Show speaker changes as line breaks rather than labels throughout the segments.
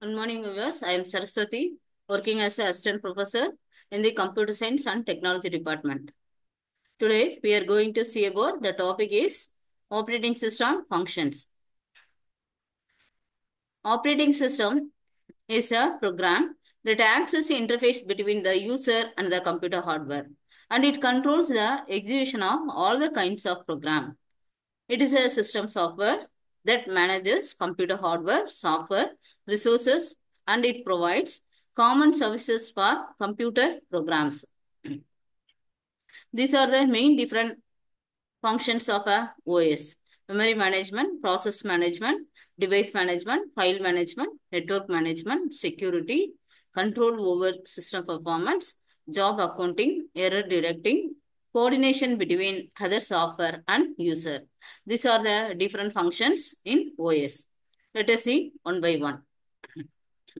Good morning, viewers. I am Saraswati, working as an assistant professor in the Computer Science and Technology Department. Today, we are going to see about the topic is operating system functions. Operating system is a program that acts as the interface between the user and the computer hardware, and it controls the execution of all the kinds of program. It is a system software that manages computer hardware, software, resources, and it provides common services for computer programs. These are the main different functions of a OS. Memory management, process management, device management, file management, network management, security, control over system performance, job accounting, error detecting, coordination between other software and user. These are the different functions in OS. Let us see one by one.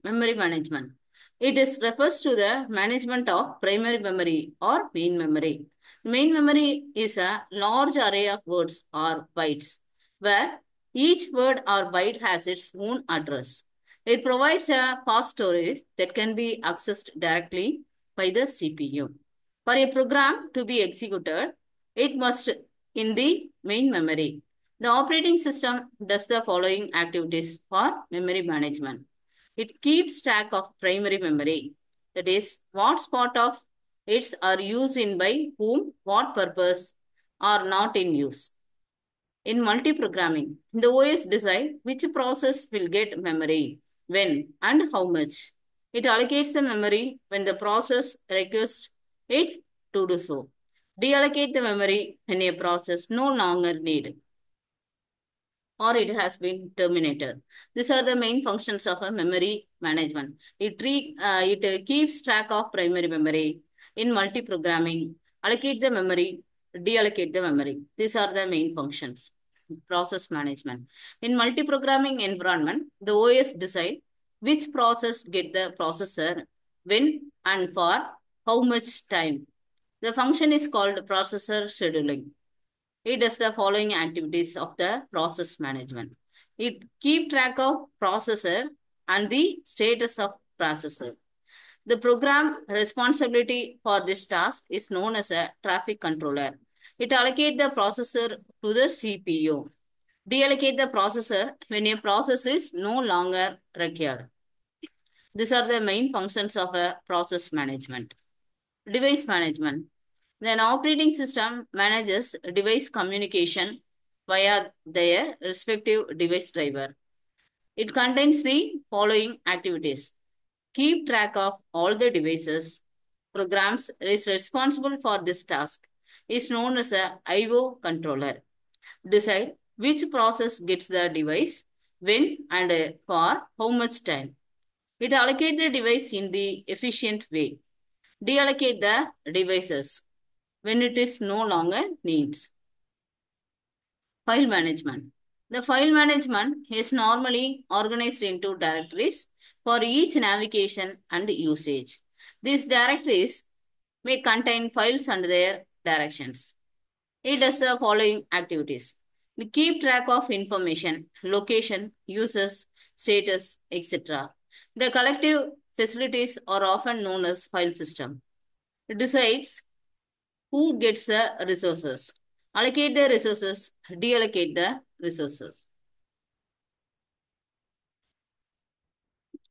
Memory management. It is refers to the management of primary memory or main memory. Main memory is a large array of words or bytes, where each word or byte has its own address. It provides a fast storage that can be accessed directly by the CPU. For a program to be executed, it must in the main memory. The operating system does the following activities for memory management. It keeps track of primary memory. That is, what part of its are used in by whom, what purpose are not in use. In multiprogramming, the OS decide which process will get memory, when and how much. It allocates the memory when the process requests it to do so. Deallocate the memory when a process no longer need or it has been terminated. These are the main functions of a memory management. It keeps track of primary memory in multiprogramming, allocate the memory, deallocate the memory. These are the main functions. Process management. In multiprogramming environment, the OS decide which process get the processor, when and for how much time. The function is called processor scheduling. It does the following activities of the process management. It keep track of processor and the status of processor. The program responsibility for this task is known as a traffic controller. It allocate the processor to the CPU. Deallocate the processor when a process is no longer required. These are the main functions of a process management. Device management. An operating system manages device communication via their respective device driver. It contains the following activities. Keep track of all the devices. Programs is responsible for this task is known as a IO controller. Decide which process gets the device, when and for how much time. It allocate the device in the efficient way. Deallocate the devices when it is no longer needs. File management. The file management is normally organized into directories for each navigation and usage. These directories may contain files and their directions. It does the following activities. We keep track of information, location, users, status, etc. The collective facilities are often known as file system. It decides who gets the resources, allocate the resources, deallocate the resources.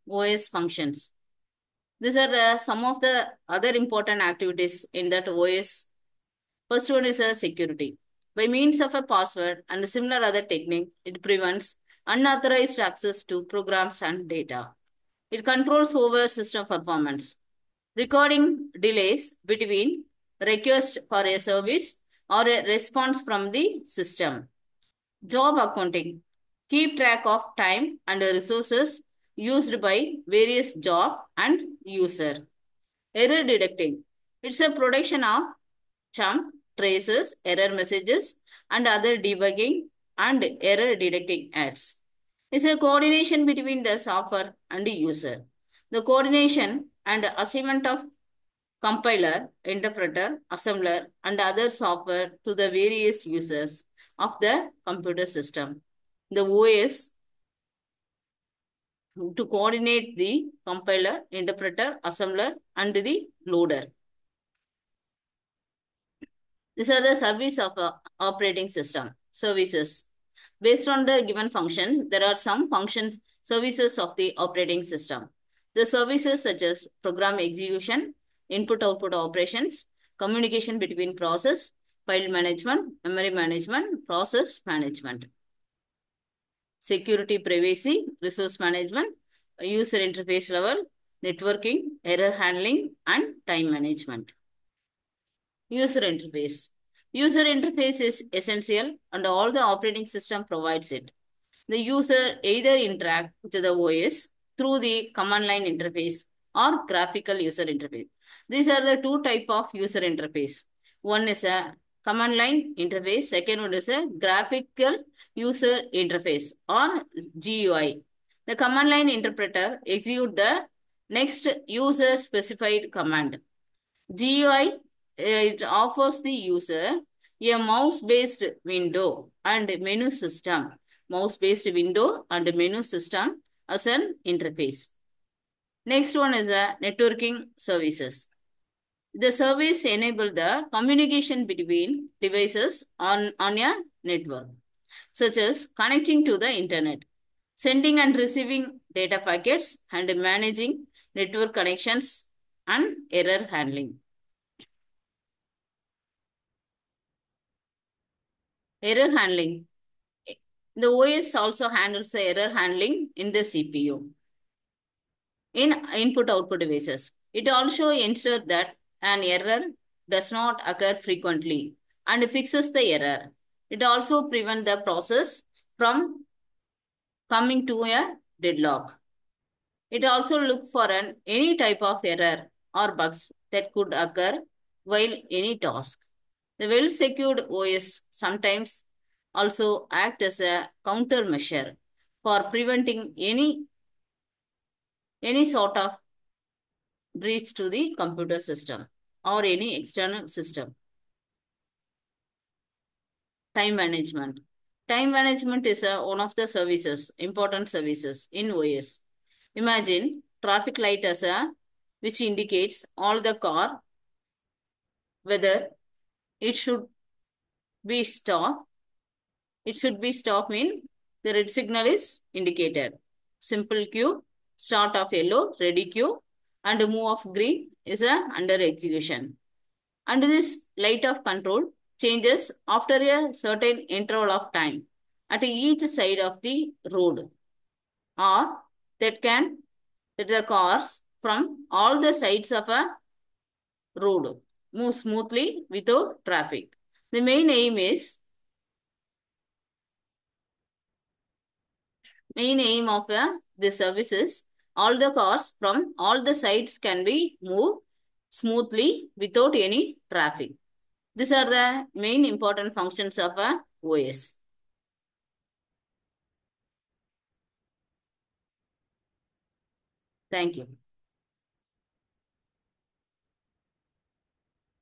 OS functions. These are some of the other important activities in that OS. First one is a security. By means of a password and similar other technique, it prevents unauthorized access to programs and data. It controls over system performance. Recording delays between request for a service or a response from the system. Job accounting. Keep track of time and resources used by various job and user. Error detecting. It's a production of chunk, traces, error messages, and other debugging and error detecting ads. It's a coordination between the software and the user. The coordination and assignment of compiler, interpreter, assembler, and other software to the various users of the computer system. The OS to coordinate the compiler, interpreter, assembler, and the loader. These are the service of operating system services. Based on the given function, there are some functions services of the operating system. The services such as program execution, input-output operations, communication between process, file management, memory management, process management, security, privacy, resource management, user interface level, networking, error handling, and time management. User interface. User interface is essential and all the operating system provides it. The user either interact with the OS through the command line interface or graphical user interface. These are the two type of user interface. One is a command line interface. Second one is a graphical user interface or GUI. The command line interpreter execute the next user specified command. GUI, it offers the user a mouse-based window and menu system. Mouse-based window and menu system as an interface. Next one is a networking services. The service enable the communication between devices on a network, such as connecting to the internet, sending and receiving data packets, and managing network connections and error handling. Error handling. The OS also handles the error handling in the CPU. In input-output devices, it also ensures that an error does not occur frequently and fixes the error. It also prevents the process from coming to a deadlock. It also looks for any type of error or bugs that could occur while any task. The well-secured OS sometimes also act as a countermeasure for preventing any sort of breach to the computer system or any external system. Time management. Time management is one of the services, important services in OS. Imagine traffic light as which indicates all the car whether it should be stopped. It should be stopped mean the red signal is indicated. Simple queue, start of yellow, ready queue, and move of green is under execution. And this light of control changes after a certain interval of time at each side of the road, or that the cars from all the sides of a road move smoothly without traffic. The main aim of this service is all the cars from all the sides can be moved smoothly without any traffic. These are the main important functions of a OS. Thank you.